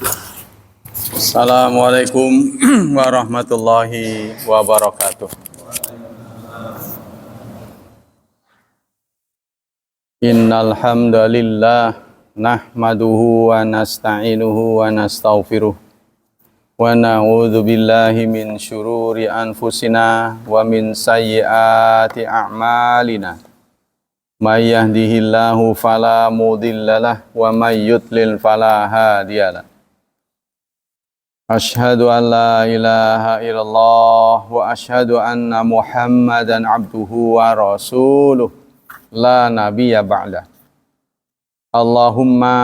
Assalamualaikum warahmatullahi wabarakatuh. Innal hamdalillah nahmaduhu wa nasta'inuhu wa nastaghfiruh wa na'udzu billahi min syururi anfusina wa min sayyiati a'malina. May yahdihillahu fala mudhillalah wa may yudlil fala hadiyalah. Asyhadu an la ilaha illallah wa asyhadu anna Muhammadan abduhu wa rasuluh la nabiyya ba'da. Allahumma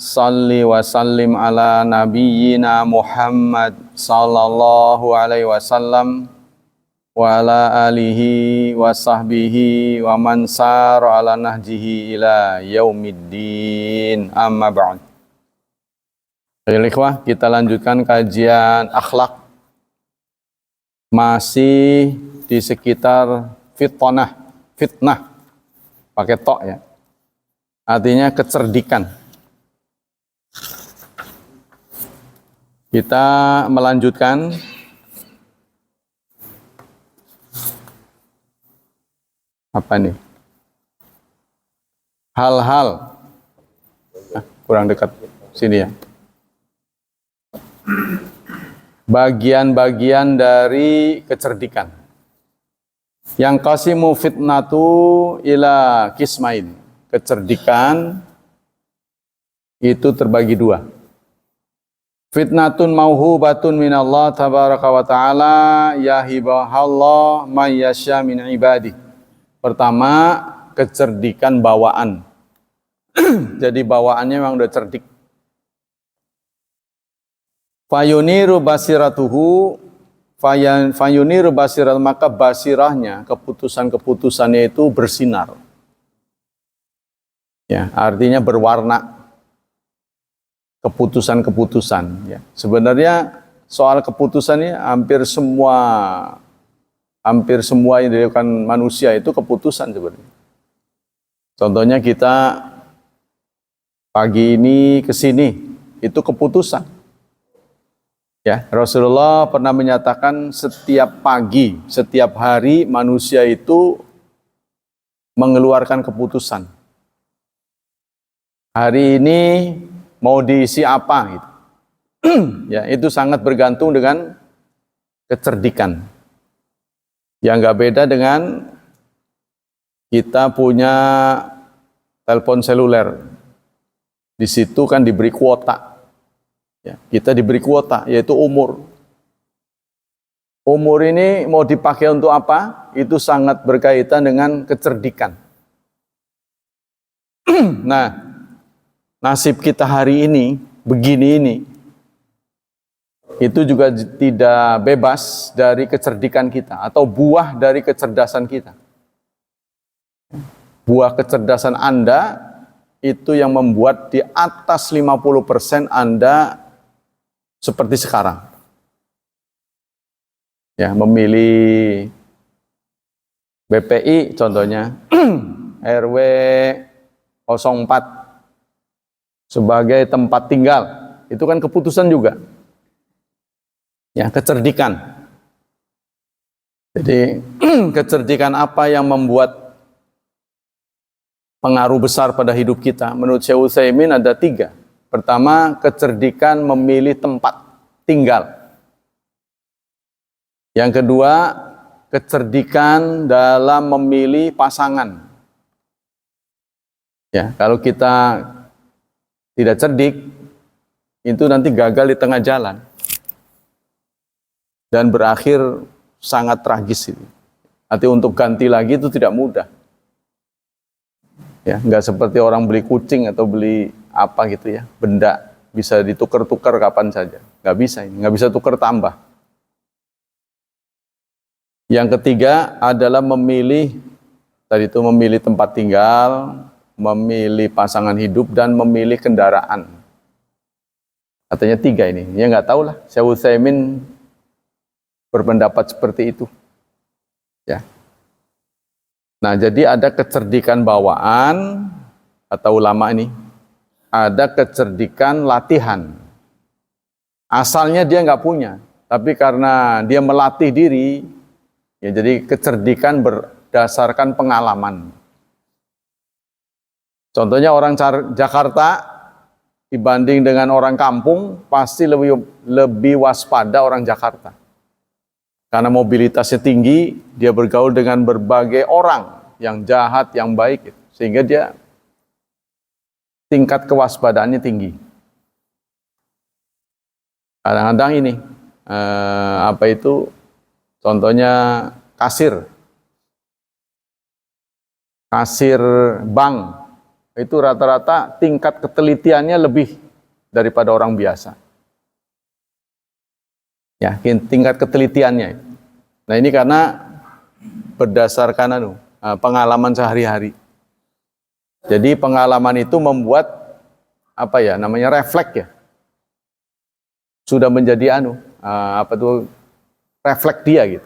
salli wa sallim ala nabiyyina Muhammad sallallahu alaihi wasallam wa ala alihi wa sahbihi wa man sara ala nahjihi ila yaumiddin, amma ba'd. Baik ikhwah, kita lanjutkan kajian akhlak masih di sekitar fitnah pakai tok ya, artinya kecerdikan. Kita melanjutkan apa nih, hal-hal kurang dekat sini ya, bagian-bagian dari kecerdikan. Yang qasimu fitnatu ila kismain. Kecerdikan itu terbagi dua. Fitnatun mauhubatun minallah tabaraka wa ta'ala yahibahallah may yasha min ibadih. Pertama, kecerdikan bawaan. Jadi bawaannya memang udah cerdik. Fayuniru basiratuhu, fayuniru basirat, maka basirahnya, keputusan-keputusannya itu bersinar. Ya, artinya berwarna. Keputusan-keputusan. Ya. Sebenarnya soal keputusan ini hampir semua yang dilakukan manusia itu keputusan sebenarnya. Contohnya kita pagi ini ke sini, itu keputusan. Ya, Rasulullah pernah menyatakan setiap pagi, setiap hari manusia itu mengeluarkan keputusan. Hari ini mau diisi apa gitu. Ya, itu sangat bergantung dengan kecerdikan. Yang nggak beda dengan kita punya telepon seluler. Di situ kan diberi kuota. Ya, kita diberi kuota, yaitu umur. Umur ini mau dipakai untuk apa? Itu sangat berkaitan dengan kecerdikan. Nah, nasib kita hari ini, begini ini, itu juga tidak bebas dari kecerdikan kita, atau buah dari kecerdasan kita. Buah kecerdasan Anda, itu yang membuat di atas 50% Anda seperti sekarang. Ya, memilih BPI contohnya, RW 04 sebagai tempat tinggal. Itu kan keputusan juga. Ya, kecerdikan. Jadi, kecerdikan apa yang membuat pengaruh besar pada hidup kita? Menurut Syekh Utsaimin ada 3. Pertama, kecerdikan memilih tempat tinggal. Yang kedua, kecerdikan dalam memilih pasangan. Ya, kalau kita tidak cerdik, itu nanti gagal di tengah jalan. Dan berakhir sangat tragis. Artinya untuk ganti lagi itu tidak mudah. Ya, nggak seperti orang beli kucing atau beli apa gitu ya, benda bisa ditukar-tukar kapan saja. Nggak bisa ini, nggak bisa tukar tambah. Yang ketiga adalah memilih, tadi itu memilih tempat tinggal, memilih pasangan hidup, dan memilih kendaraan. Katanya 3 ini. Ya nggak tahu lah, Syekh Utsaimin berpendapat seperti itu. Ya. Nah, jadi ada kecerdikan bawaan, atau ulama ini, ada kecerdikan latihan. Asalnya dia nggak punya, tapi karena dia melatih diri, ya jadi kecerdikan berdasarkan pengalaman. Contohnya orang Jakarta dibanding dengan orang kampung pasti lebih waspada orang Jakarta. Karena mobilitasnya tinggi, dia bergaul dengan berbagai orang yang jahat, yang baik, sehingga dia tingkat kewaspadaannya tinggi. Kadang-kadang ini, contohnya kasir bank, itu rata-rata tingkat ketelitiannya lebih daripada orang biasa. Ya, tingkat ketelitiannya. Nah ini karena berdasarkan pengalaman sehari-hari. Jadi pengalaman itu membuat refleks ya. Sudah menjadi refleks dia gitu.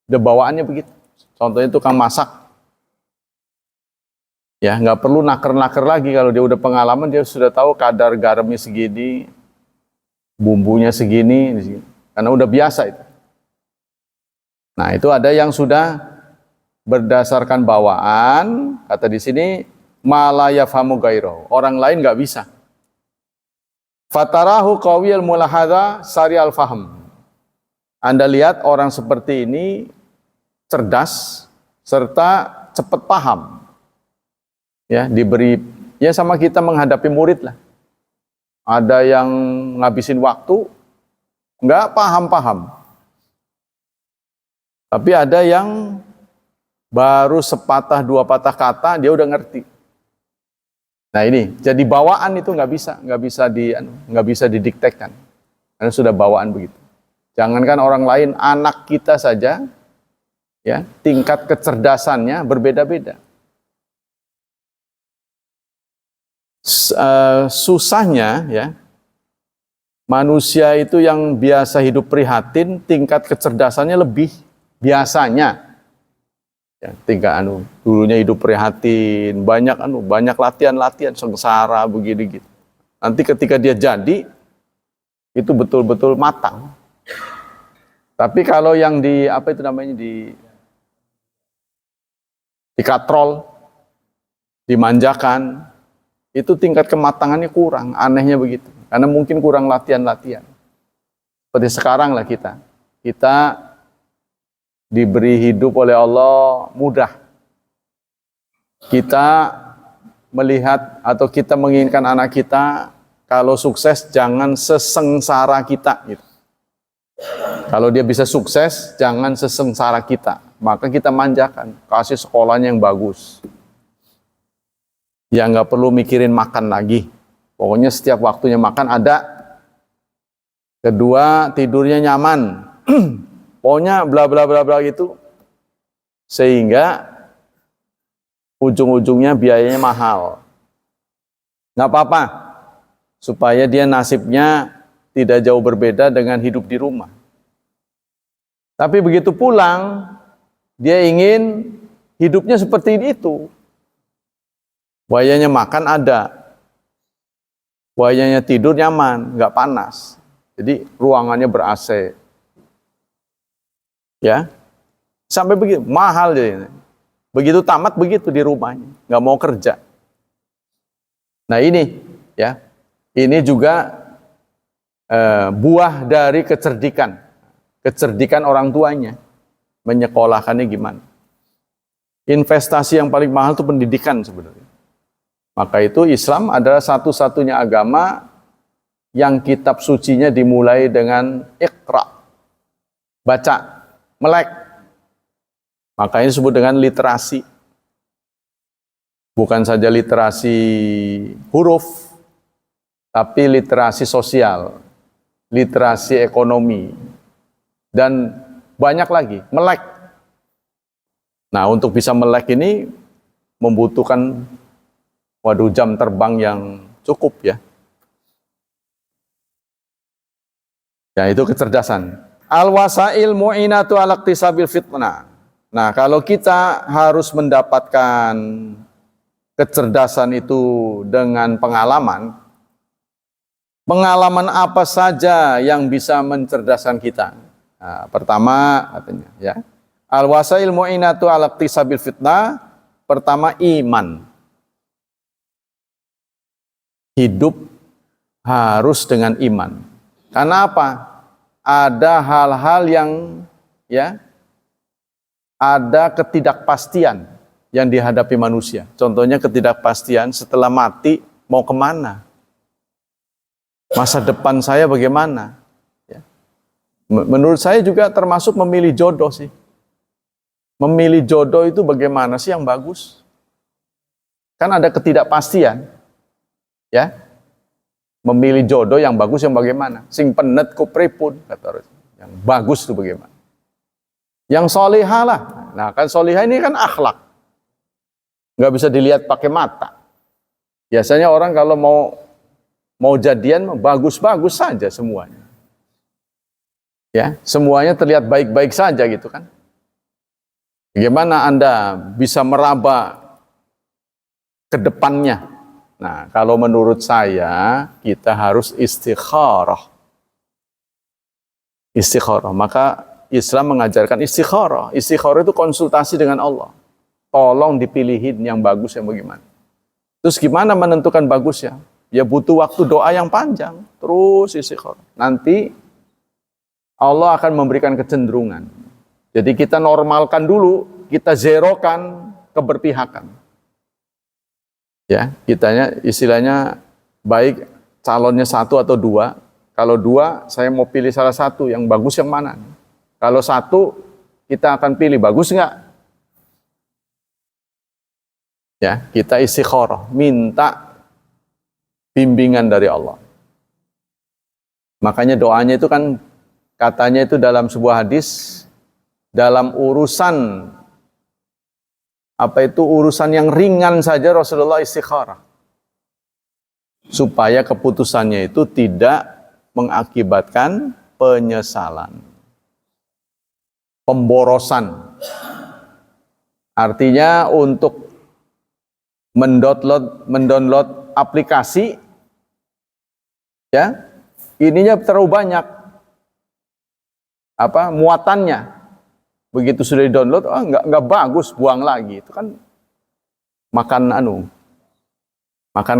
Udah bawaannya begitu. Contohnya tukang masak. Ya, nggak perlu naker-naker lagi kalau dia udah pengalaman, dia sudah tahu kadar garamnya segini, bumbunya segini, karena udah biasa itu. Nah, itu ada yang sudah berdasarkan bawaan, kata di sini malaya famu gairo, orang lain nggak bisa. Fatarahu qawiyal mulahadha sari al-faham. Anda lihat orang seperti ini cerdas serta cepat paham. Ya, diberi ya sama kita menghadapi murid lah. Ada yang ngabisin waktu nggak paham-paham. Tapi ada yang baru sepatah dua patah kata dia udah ngerti. Nah ini jadi bawaan itu nggak bisa didiktekan karena sudah bawaan begitu. Jangankan orang lain, anak kita saja ya tingkat kecerdasannya berbeda-beda. Susahnya ya manusia itu yang biasa hidup prihatin tingkat kecerdasannya lebih biasanya. Ya, dulunya hidup prihatin, banyak latihan sengsara begini gitu. Nanti ketika dia jadi itu betul-betul matang. Tapi kalau yang dikatrol, dimanjakan, itu tingkat kematangannya kurang, anehnya begitu. Karena mungkin kurang latihan. Seperti sekarang lah kita diberi hidup oleh Allah mudah. Kita melihat atau kita menginginkan anak kita kalau sukses jangan sesengsara kita gitu. Kalau dia bisa sukses jangan sesengsara kita, maka kita manjakan, kasih sekolahnya yang bagus. Ya nggak perlu mikirin makan lagi. Pokoknya setiap waktunya makan ada. Kedua, tidurnya nyaman. Pokoknya bla bla bla bla gitu, sehingga ujung-ujungnya biayanya mahal. Nggak apa-apa, supaya dia nasibnya tidak jauh berbeda dengan hidup di rumah. Tapi begitu pulang, dia ingin hidupnya seperti itu. Biayanya makan ada, biayanya tidur nyaman, nggak panas. Jadi ruangannya ber-AC. Ya, sampai begitu mahal jadi. Begitu tamat begitu di rumahnya, nggak mau kerja. Nah ini, ya, ini juga buah dari kecerdikan orang tuanya, menyekolahkannya gimana. Investasi yang paling mahal itu pendidikan sebenarnya. Maka itu Islam adalah satu-satunya agama yang kitab sucinya dimulai dengan Iqra, baca. Melek. Makanya disebut dengan literasi. Bukan saja literasi huruf, tapi literasi sosial, literasi ekonomi, dan banyak lagi, melek. Nah, untuk bisa melek ini membutuhkan jam terbang yang cukup ya. Ya, itu kecerdasan. Al-wasail mu'inatu ala iktisabil fitnah. Nah, kalau kita harus mendapatkan kecerdasan itu dengan pengalaman, Pengalaman apa saja yang bisa mencerdaskan kita? Nah, pertama katanya ya. Al-wasail mu'inatu ala iktisabil fitnah. Pertama iman. Hidup harus dengan iman. Karena apa? Ada hal-hal yang ya ada ketidakpastian yang dihadapi manusia. Contohnya ketidakpastian setelah mati mau kemana? Masa depan saya bagaimana? Ya. Menurut saya juga termasuk memilih jodoh sih. Memilih jodoh itu bagaimana sih yang bagus? Kan ada ketidakpastian. Ya. Memilih jodoh yang bagus yang bagaimana? Sing penet ku pripun kata orang. Yang bagus itu bagaimana? Yang solihah lah. Nah kan solihah ini kan akhlak. Nggak bisa dilihat pakai mata. Biasanya orang kalau mau jadian bagus-bagus saja semuanya. Ya, semuanya terlihat baik-baik saja gitu kan. Bagaimana Anda bisa meraba ke depannya? Nah, kalau menurut saya kita harus istikharah. Istikharah, maka Islam mengajarkan istikharah. Istikharah itu konsultasi dengan Allah. Tolong dipilihin yang bagus yang bagaimana. Terus gimana menentukan bagusnya? Ya butuh waktu doa yang panjang. Terus istikharah. Nanti Allah akan memberikan kecenderungan. Jadi kita normalkan dulu, kita zerokan keberpihakan. Ya, kitanya istilahnya baik calonnya satu atau dua. Kalau dua, saya mau pilih salah satu, yang bagus yang mana? Kalau satu, kita akan pilih bagus nggak? Ya, kita istikharah, minta bimbingan dari Allah. Makanya doanya itu kan katanya itu dalam sebuah hadis, dalam urusan urusan yang ringan saja Rasulullah istikharah. Supaya keputusannya itu tidak mengakibatkan penyesalan. Pemborosan. Artinya untuk mendownload aplikasi ya, ininya terlalu banyak muatannya. Begitu sudah di-download, nggak bagus, buang lagi. Itu kan makan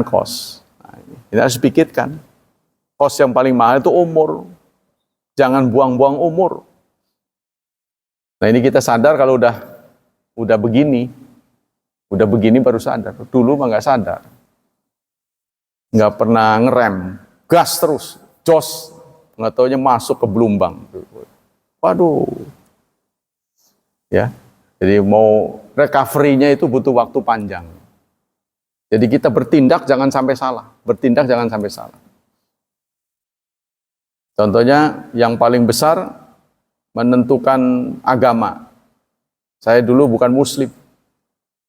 kos. Nah, ini harus dipikirkan. Kos yang paling mahal itu umur. Jangan buang-buang umur. Nah, ini kita sadar kalau udah begini baru sadar. Dulu mah nggak sadar. Nggak pernah ngerem, gas terus, jos, nggak taunya masuk ke belumbang. Waduh, ya. Jadi mau recovery-nya itu butuh waktu panjang. Jadi kita bertindak jangan sampai salah, Contohnya yang paling besar menentukan agama. Saya dulu bukan Muslim,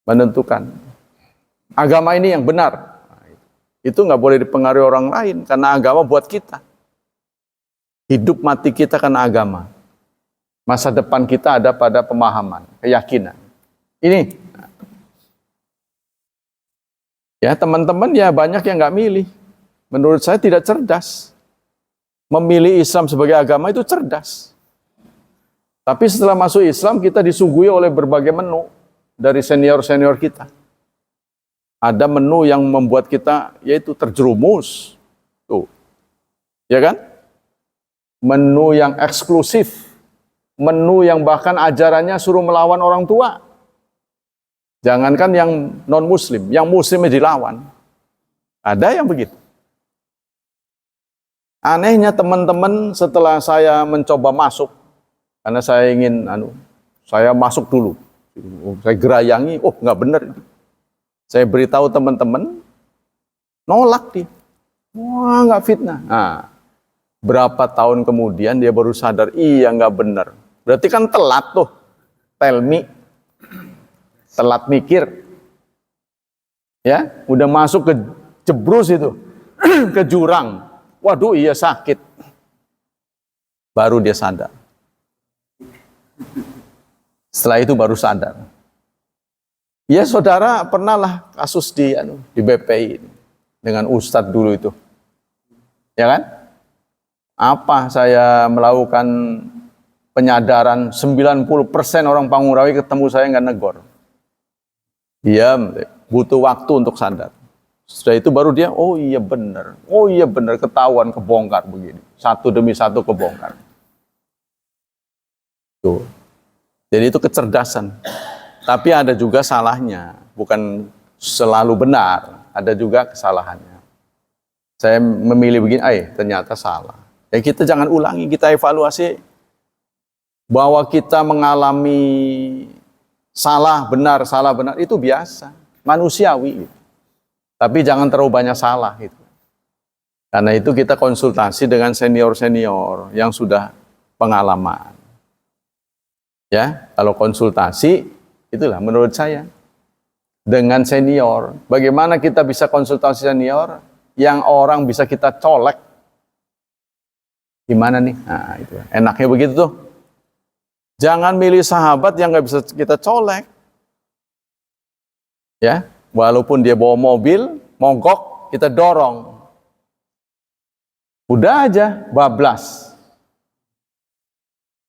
menentukan agama ini yang benar. Itu nggak boleh dipengaruhi orang lain, karena agama buat kita. Hidup mati kita karena agama. Masa depan kita ada pada pemahaman, keyakinan. Ini, ya teman-teman ya banyak yang nggak milih. Menurut saya tidak cerdas. Memilih Islam sebagai agama itu cerdas. Tapi setelah masuk Islam kita disuguhi oleh berbagai menu dari senior-senior kita. Ada menu yang membuat kita yaitu terjerumus. Tuh. Ya kan? Menu yang eksklusif. Menu yang bahkan ajarannya suruh melawan orang tua. Jangankan yang non-muslim, yang muslimnya dilawan. Ada yang begitu. Anehnya teman-teman setelah saya mencoba masuk, karena saya ingin, saya masuk dulu. Saya gerayangi, nggak benar. Saya beritahu teman-teman, nolak dia. Wah, nggak fitnah. Nah, berapa tahun kemudian dia baru sadar, iya nggak benar. Berarti kan telat tuh, telat mikir. Ya, udah masuk ke jebrus itu, ke jurang. Waduh, iya sakit. Baru dia sadar. Setelah itu baru sadar. Ya saudara pernah lah kasus di BPI dengan Ustadz dulu itu. Ya kan? Apa saya melakukan penyadaran 90% orang Pangurawi ketemu saya nggak negor. Diam, butuh waktu untuk sadar. Setelah itu baru dia, oh iya benar, ketahuan, kebongkar begini. Satu demi satu kebongkar. Tuh. Jadi itu kecerdasan. Tapi ada juga salahnya, bukan selalu benar, ada juga kesalahannya. Saya memilih begini, ternyata salah. Ya kita jangan ulangi, kita evaluasi bahwa kita mengalami salah benar itu biasa, manusiawi. Tapi jangan terlalu banyak salah itu. Karena itu kita konsultasi dengan senior-senior yang sudah pengalaman. Ya, kalau konsultasi itulah menurut saya dengan senior. Bagaimana kita bisa konsultasi senior yang orang bisa kita colek? Gimana nih? Nah, itu enaknya begitu tuh. Jangan milih sahabat yang nggak bisa kita colek. Ya, walaupun dia bawa mobil, mogok, kita dorong. Udah aja, bablas.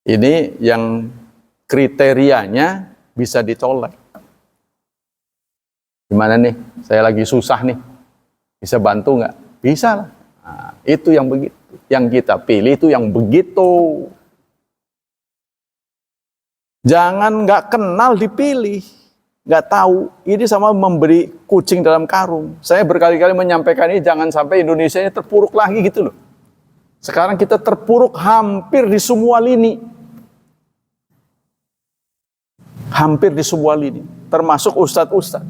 Ini yang kriterianya bisa dicolek. Gimana nih? Saya lagi susah nih. Bisa bantu nggak? Bisa lah. Nah, itu yang begitu. Yang kita pilih itu yang begitu. Jangan nggak kenal dipilih. Nggak tahu. Ini sama memberi kucing dalam karung. Saya berkali-kali menyampaikan ini, jangan sampai Indonesia ini terpuruk lagi gitu loh. Sekarang kita terpuruk hampir di semua lini. Hampir di semua lini. Termasuk ustadz-ustadz.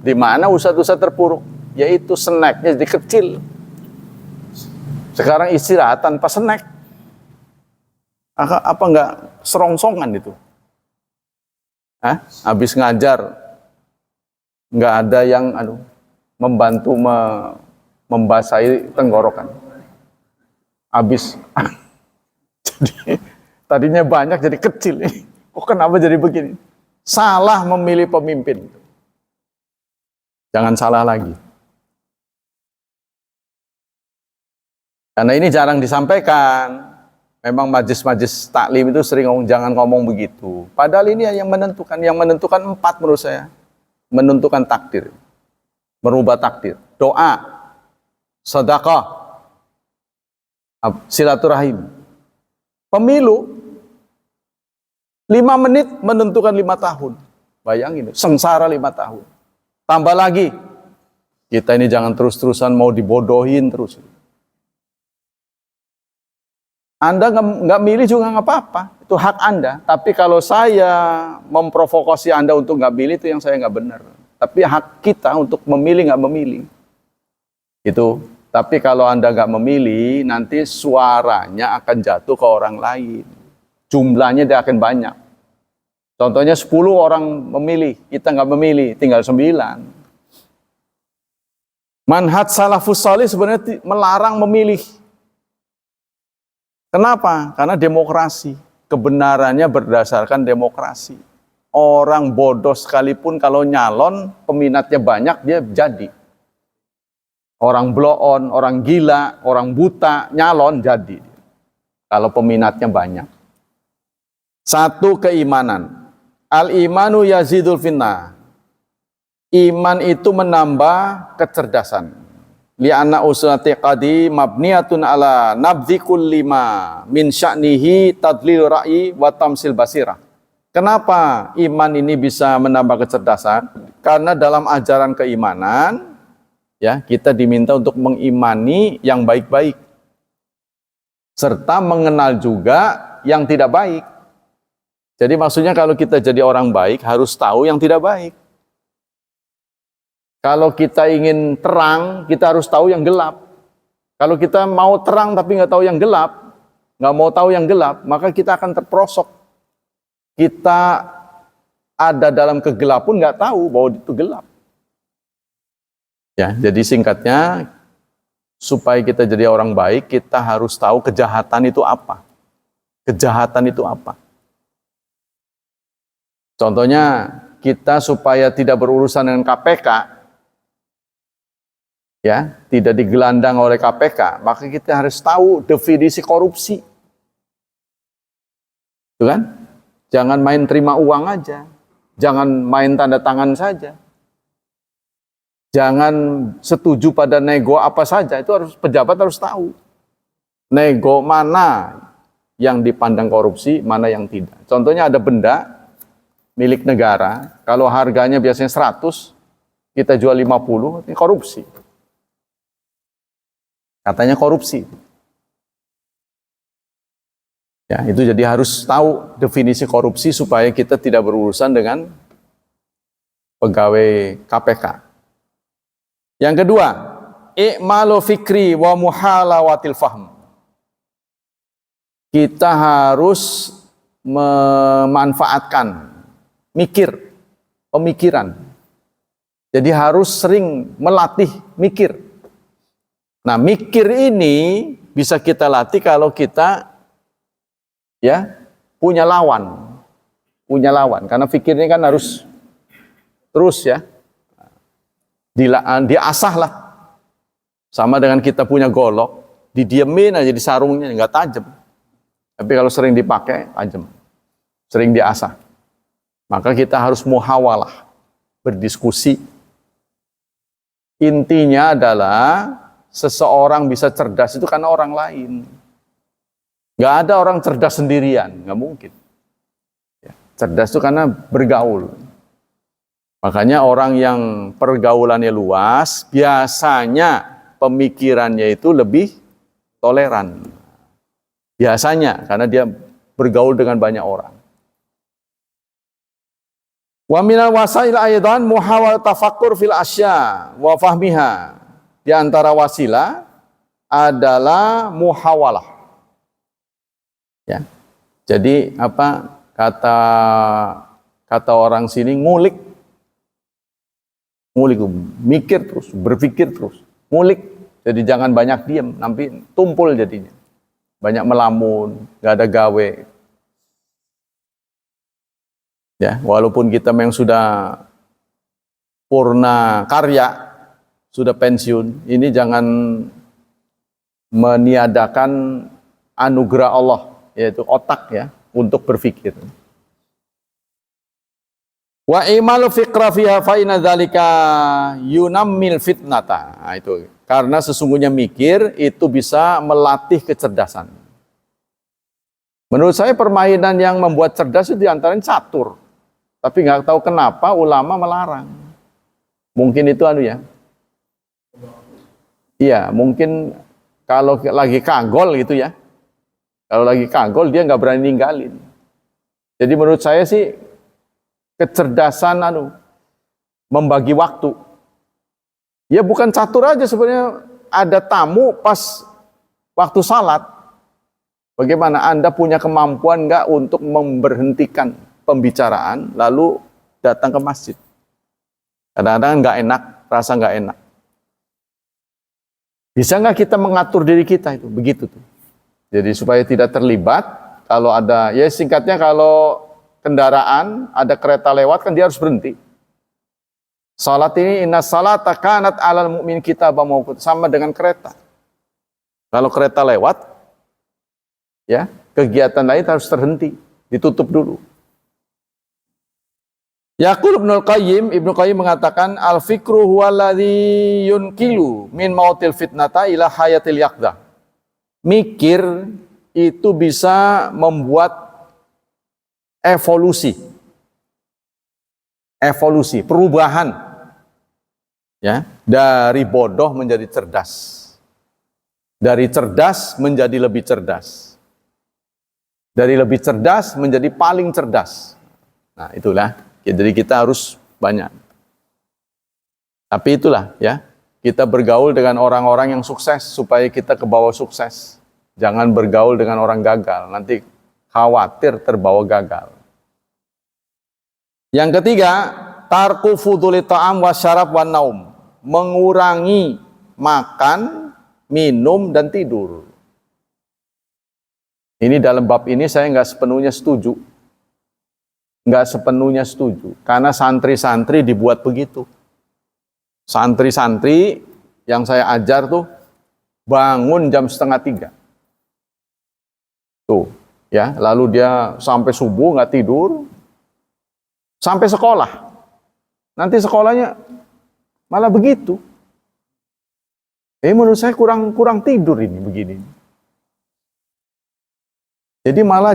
Di mana ustadz-ustadz terpuruk? Yaitu snacknya jadi kecil. Sekarang istirahat tanpa snack. Apa enggak serongsongan itu? Habis ngajar, enggak ada yang membantu membasahi tenggorokan. Habis, jadi tadinya banyak jadi kecil. Kok kenapa jadi begini? Salah memilih pemimpin. Jangan salah lagi. Karena ini jarang disampaikan. Memang majlis-majlis taklim itu sering jangan ngomong begitu. Padahal ini yang menentukan. Yang menentukan 4 menurut saya. Menentukan takdir. Merubah takdir. Doa. Sedekah. Silaturahim. Pemilu. 5 menit menentukan 5 tahun. Bayangin. Sengsara 5 tahun. Tambah lagi. Kita ini jangan terus-terusan mau dibodohin terus. Anda nggak milih juga nggak apa-apa, itu hak Anda. Tapi kalau saya memprovokasi Anda untuk nggak milih, itu yang saya nggak benar. Tapi hak kita untuk memilih nggak memilih. Itu. Tapi kalau Anda nggak memilih, nanti suaranya akan jatuh ke orang lain. Jumlahnya dia akan banyak. Contohnya 10 orang memilih, kita nggak memilih, tinggal 9. Manhaj salafus salih sebenarnya melarang memilih. Kenapa? Karena demokrasi. Kebenarannya berdasarkan demokrasi. Orang bodoh sekalipun kalau nyalon, peminatnya banyak, dia jadi. Orang bloon, orang gila, orang buta, nyalon jadi. Kalau peminatnya banyak. 1, keimanan. Al-imanu yazidul finnah. Iman itu menambah kecerdasan. Li'anna usulati qadi mabniyatun ala nabdhi kulli ma min sya'nihi tadlil ra'yi wa tamsil basirah. Kenapa iman ini bisa menambah kecerdasan? Karena dalam ajaran keimanan, ya, kita diminta untuk mengimani yang baik-baik. Serta mengenal juga yang tidak baik. Jadi maksudnya kalau kita jadi orang baik, harus tahu yang tidak baik. Kalau kita ingin terang, kita harus tahu yang gelap. Kalau kita mau terang tapi nggak tahu yang gelap, nggak mau tahu yang gelap, maka kita akan terperosok. Kita ada dalam kegelapan pun nggak tahu bahwa itu gelap. Ya, jadi singkatnya, supaya kita jadi orang baik, kita harus tahu kejahatan itu apa. Kejahatan itu apa. Contohnya, kita supaya tidak berurusan dengan KPK, ya, tidak digelandang oleh KPK, maka kita harus tahu definisi korupsi. Itu kan? Jangan main terima uang aja. Jangan main tanda tangan saja. Jangan setuju pada nego apa saja. Itu harus pejabat harus tahu. Nego mana yang dipandang korupsi, mana yang tidak. Contohnya ada benda milik negara, kalau harganya biasanya 100, kita jual 50, ini korupsi. Katanya korupsi. Ya, itu jadi harus tahu definisi korupsi supaya kita tidak berurusan dengan pegawai KPK. Yang kedua, i'malu fikri wa muhalawatil fahm. Kita harus memanfaatkan pemikiran. Jadi harus sering melatih mikir. Nah, mikir ini bisa kita latih kalau kita ya punya lawan. Karena pikir ini kan harus terus ya diasah lah. Sama dengan kita punya golok, didiemin aja di sarungnya nggak tajam. Tapi kalau sering dipakai tajam, sering diasah. Maka kita harus muhawalah, berdiskusi. Intinya adalah seseorang bisa cerdas itu karena orang lain. Nggak ada orang cerdas sendirian, nggak mungkin. Ya, cerdas itu karena bergaul. Makanya orang yang pergaulannya luas, biasanya pemikirannya itu lebih toleran. Biasanya, karena dia bergaul dengan banyak orang. Wa minal wasail aidan muhawal tafakkur fil asya wa fahmiha. Di antara wasilah adalah muhawalah. Ya. Jadi apa kata orang sini ngulik, mikir terus, berpikir terus, ngulik. Jadi jangan banyak diam, nanti tumpul jadinya. Banyak melamun, nggak ada gawe. Ya, walaupun kita memang sudah purna karya, sudah pensiun, ini jangan meniadakan anugerah Allah, yaitu otak ya, untuk berpikir. Wa imalu fiqra fiha fa inna dzalika yunammil fitnata. Nah, itu karena sesungguhnya mikir itu bisa melatih kecerdasan. Menurut saya permainan yang membuat cerdas itu diantaranya catur. Tapi nggak tahu kenapa ulama melarang. Mungkin itu ya. Iya, mungkin kalau lagi kagol gitu ya. Kalau lagi kagol dia nggak berani ninggalin. Jadi menurut saya sih kecerdasan membagi waktu. Ya bukan catur aja sebenarnya, ada tamu pas waktu salat. Bagaimana Anda punya kemampuan nggak untuk memberhentikan pembicaraan lalu datang ke masjid? Kadang-kadang nggak enak, rasa nggak enak. Bisa nggak kita mengatur diri kita itu? Begitu tuh. Jadi supaya tidak terlibat, kalau ada, ya singkatnya kalau kendaraan, ada kereta lewat kan dia harus berhenti. Salat ini inna salata kanat alal mu'min kitaban mauquta, sama dengan kereta. Kalau kereta lewat, ya kegiatan lain harus terhenti, ditutup dulu. Yaqul Ibnu Qayyim mengatakan al-fikru huwallazi yunkilu min mautil fitnata ila hayatil yaqdah. Mikir itu bisa membuat evolusi, perubahan, ya, dari bodoh menjadi cerdas, dari cerdas menjadi lebih cerdas, dari lebih cerdas menjadi paling cerdas. Nah itulah, jadi kita harus banyak. Tapi itulah ya, kita bergaul dengan orang-orang yang sukses supaya kita ke bawah sukses. Jangan bergaul dengan orang gagal, nanti khawatir terbawa gagal. Yang ketiga, tarku fuduli ta'am wa syarab wa naum. Mengurangi makan, minum, dan tidur. Ini dalam bab ini saya nggak sepenuhnya setuju. Karena santri-santri dibuat begitu. Santri-santri yang saya ajar tuh bangun jam 2:30. Tuh, ya, lalu dia sampai subuh nggak tidur, sampai sekolah. Nanti sekolahnya malah begitu. Menurut saya kurang tidur ini begini. Jadi malah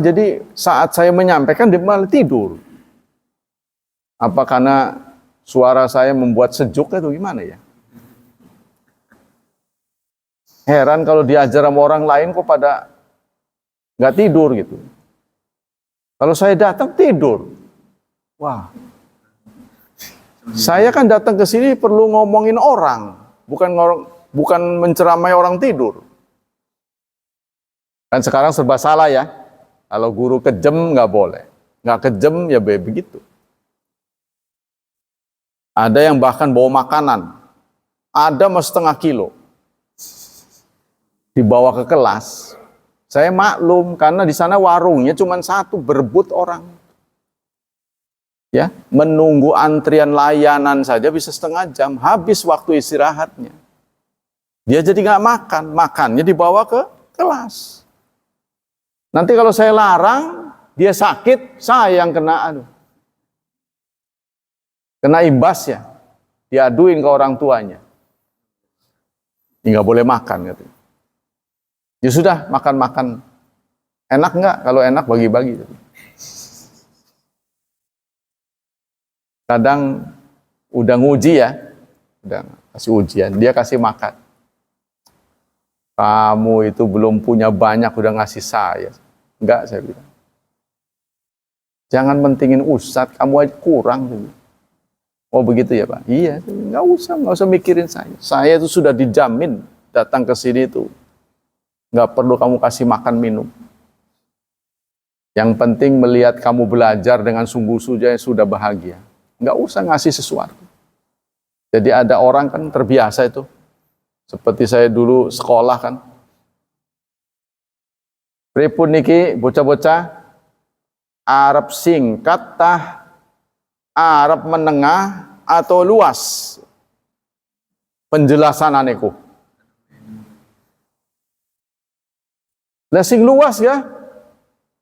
saat saya menyampaikan dia malah tidur. Apa karena suara saya membuat sejuk atau gimana ya? Heran kalau diajar sama orang lain kok pada nggak tidur gitu. Kalau saya datang tidur. Wah. Saya kan datang ke sini perlu ngomongin orang, bukan menceramai orang tidur. Kan sekarang serba salah ya. Kalau guru kejam nggak boleh. Nggak kejam ya begitu. Ada yang bahkan bawa makanan. Ada mas 1/2 kilo. Dibawa ke kelas. Saya maklum karena di sana warungnya cuma satu, berebut orang. Ya, menunggu antrian layanan saja bisa 1/2 jam, habis waktu istirahatnya. Dia jadi nggak makan, makannya dibawa ke kelas. Nanti kalau saya larang, dia sakit, saya yang kena imbasnya, diaduin ke orang tuanya. Nggak boleh makan gitu. Ya sudah, makan. Enak nggak? Kalau enak bagi-bagi. Kadang udah nguji ya, udah kasih ujian, dia kasih makan. Kamu itu belum punya banyak, udah ngasih saya. Enggak, saya bilang. Jangan mentingin ustadz, kamu aja kurang. Oh begitu ya Pak? Iya, nggak usah mikirin saya. Saya itu sudah dijamin datang ke sini itu. Nggak perlu kamu kasih makan minum. Yang penting melihat kamu belajar dengan sungguh-sungguh sudah bahagia. Nggak usah ngasih sesuatu. Jadi ada orang kan terbiasa itu. Seperti saya dulu sekolah kan. Pripun niki bocah-bocah Arab singkat tah Arab menengah atau luas penjelasan aneku. Lah sing luas ya,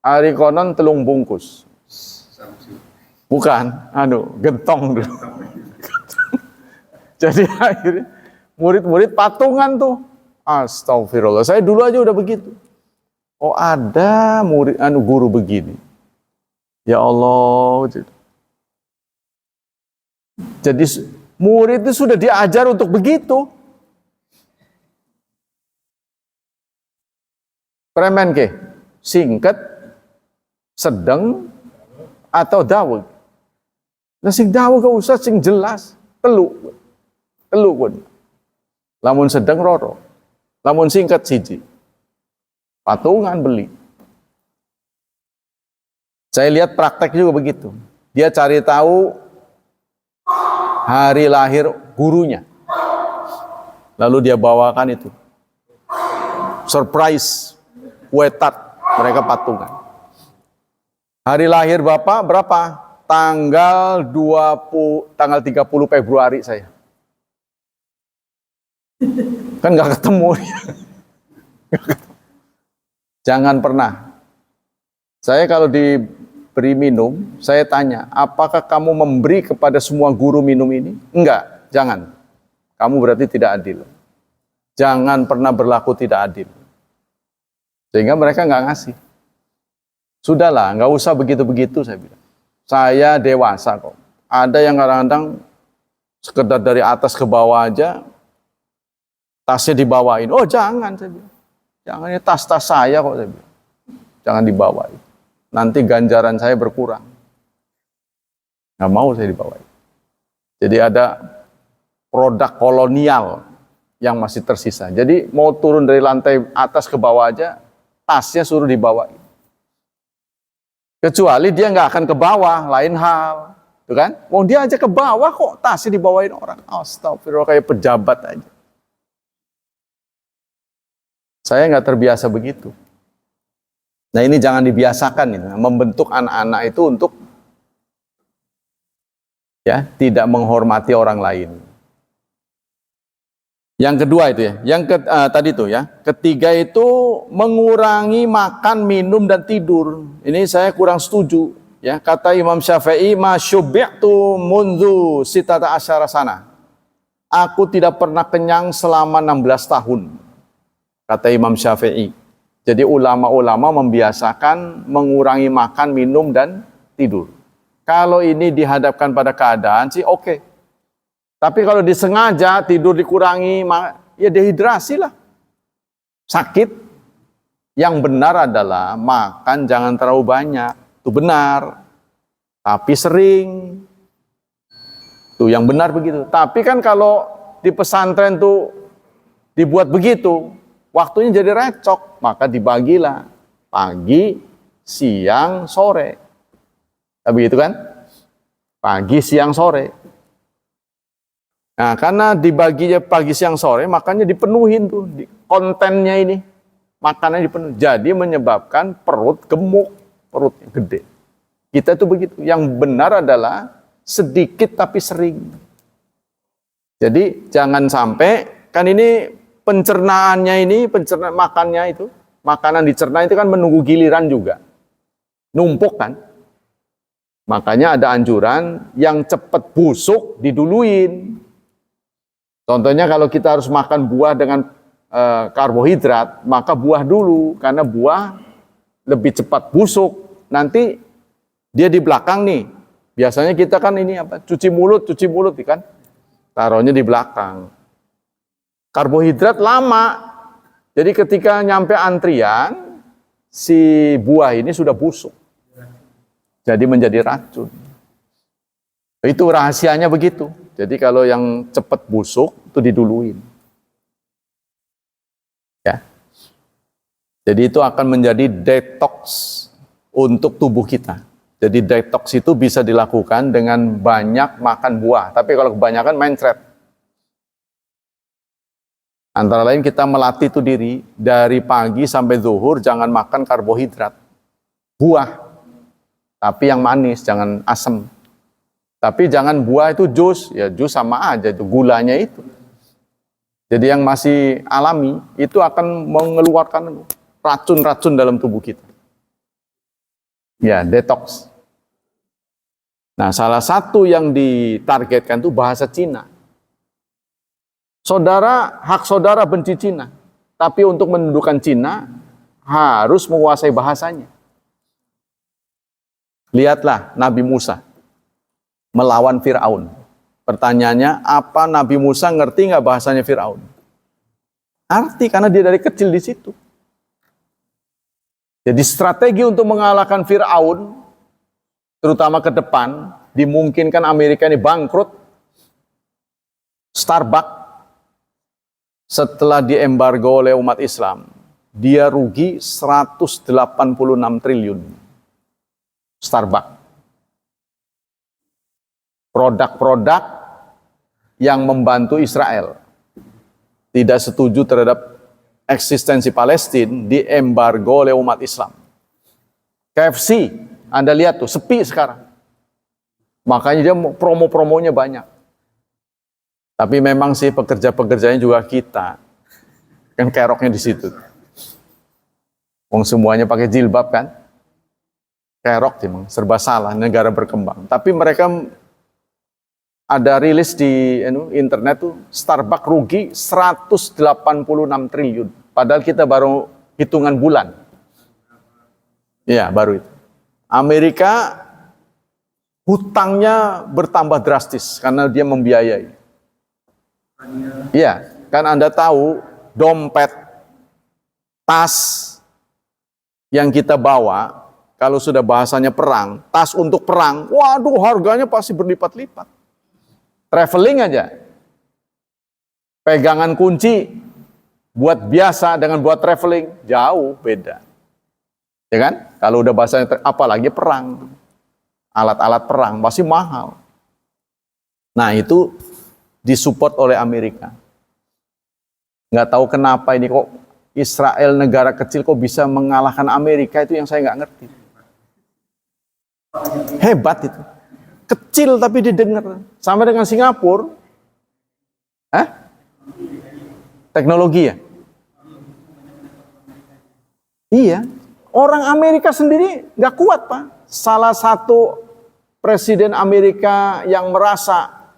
ari konon 3 bungkus. Bukan, gentong dulu. Jadi akhirnya murid-murid patungan tuh. Astagfirullah. Saya dulu aja udah begitu. Oh ada murid guru begini. Ya Allah. Jadi murid itu sudah diajar untuk begitu. Premen ke, singkat, sedang, atau daweg. Nah sing daweg gak usah, sing jelas, telu pun. Lamun sedang roro, lamun singkat siji. Patungan beli. Saya lihat praktek juga begitu. Dia cari tahu hari lahir gurunya. Lalu dia bawakan itu. Surprise. Kue tart, mereka patungan. Hari lahir Bapak berapa? Tanggal 30 Februari saya. Kan nggak ketemu. Jangan pernah. Saya kalau diberi minum, saya tanya, apakah kamu memberi kepada semua guru minum ini? Enggak, jangan. Kamu berarti tidak adil. Jangan pernah berlaku tidak adil. Sehingga mereka nggak ngasih. Sudahlah, nggak usah begitu-begitu saya bilang. Saya dewasa kok. Ada yang kadang-kadang sekedar dari atas ke bawah aja, tasnya dibawain. Oh jangan, saya bilang. Jangan, ini tas-tas saya kok, saya bilang. Jangan dibawain. Nanti ganjaran saya berkurang. Nggak mau saya dibawain. Jadi ada produk kolonial yang masih tersisa. Jadi mau turun dari lantai atas ke bawah aja, tasnya suruh dibawain. Kecuali dia nggak akan ke bawah, lain hal. Tuh kan? Mau dia aja ke bawah kok tasnya dibawain orang. Astagfirullah, kayak pejabat aja. Saya nggak terbiasa begitu. Nah ini jangan dibiasakan ini, membentuk anak-anak itu untuk ya tidak menghormati orang lain. Yang kedua itu ya, tadi itu ya. Ketiga itu mengurangi makan, minum dan tidur. Ini saya kurang setuju ya. Kata Imam Syafi'i, "Ma syubi'tu mundu sitata asyara sana." Aku tidak pernah kenyang selama 16 tahun. Kata Imam Syafi'i. Jadi ulama-ulama membiasakan mengurangi makan, minum dan tidur. Kalau ini dihadapkan pada keadaan sih oke. Tapi kalau disengaja tidur dikurangi, ya dehidrasi lah. Sakit. Yang benar adalah makan jangan terlalu banyak. Itu benar. Tapi sering. Itu yang benar begitu. Tapi kan kalau di pesantren tuh dibuat begitu, waktunya jadi recok. Maka dibagilah. Pagi, siang, sore. Tapi begitu kan? Pagi, siang, sore. Nah, karena dibaginya pagi, siang, sore, makanya dipenuhin tuh kontennya ini. Makanannya dipenuhi. Jadi menyebabkan perut gemuk, perutnya gede. Kita tuh begitu. Yang benar adalah sedikit tapi sering. Jadi jangan sampai, kan ini pencernaannya ini, makannya itu, makanan dicerna itu kan menunggu giliran juga. Numpuk kan. Makanya ada anjuran yang cepat busuk diduluin. Contohnya kalau kita harus makan buah dengan karbohidrat, maka buah dulu, karena buah lebih cepat busuk. Nanti dia di belakang nih. Biasanya kita kan ini apa? Cuci mulut kan? Taruhnya di belakang. Karbohidrat lama. Jadi ketika nyampe antrian, si buah ini sudah busuk. Jadi menjadi racun. Itu rahasianya begitu. Jadi kalau yang cepat busuk itu diduluin. Ya. Jadi itu akan menjadi detox untuk tubuh kita. Jadi detox itu bisa dilakukan dengan banyak makan buah. Tapi kalau kebanyakan mencret. Antara lain kita melatih itu diri dari pagi sampai zuhur jangan makan karbohidrat. Buah. Tapi yang manis, jangan asam. Tapi jangan buah itu jus, ya jus sama aja itu gulanya itu. Jadi yang masih alami itu akan mengeluarkan racun-racun dalam tubuh kita. Ya, detox. Nah, salah satu yang ditargetkan itu bahasa Cina. Hak saudara benci Cina. Tapi untuk mendudukan Cina harus menguasai bahasanya. Lihatlah Nabi Musa melawan Fir'aun. Pertanyaannya, apa Nabi Musa ngerti nggak bahasanya Fir'aun? Arti, karena dia dari kecil di situ. Jadi strategi untuk mengalahkan Fir'aun, terutama ke depan, dimungkinkan Amerika ini bangkrut. Starbucks, setelah diembargo oleh umat Islam, dia rugi 186 triliun. Starbucks. Produk-produk yang membantu Israel tidak setuju terhadap eksistensi Palestina diembargo oleh umat Islam. KFC, Anda lihat tuh, sepi sekarang. Makanya dia promo-promonya banyak. Tapi memang sih pekerja-pekerjanya juga kita. Kan keroknya di situ. Wong semuanya pakai jilbab kan. Kerok memang serba salah, negara berkembang. Tapi mereka ada rilis di internet tuh, Starbucks rugi 186 triliun. Padahal kita baru hitungan bulan. Ya, baru itu. Amerika hutangnya bertambah drastis karena dia membiayai. Iya, kan Anda tahu dompet, tas yang kita bawa, kalau sudah bahasanya perang, tas untuk perang, waduh harganya pasti berlipat-lipat. Traveling aja, pegangan kunci buat biasa dengan buat traveling jauh beda, ya kan? Kalau udah bahasanya apalagi perang, alat-alat perang pasti mahal. Nah itu disupport oleh Amerika. Nggak tahu kenapa ini kok Israel negara kecil kok bisa mengalahkan Amerika, itu yang saya nggak ngerti. Hebat itu. Kecil tapi didengar. Sama dengan Singapura. Teknologi ya? Iya. Orang Amerika sendiri nggak kuat, Pak. Salah satu presiden Amerika yang merasa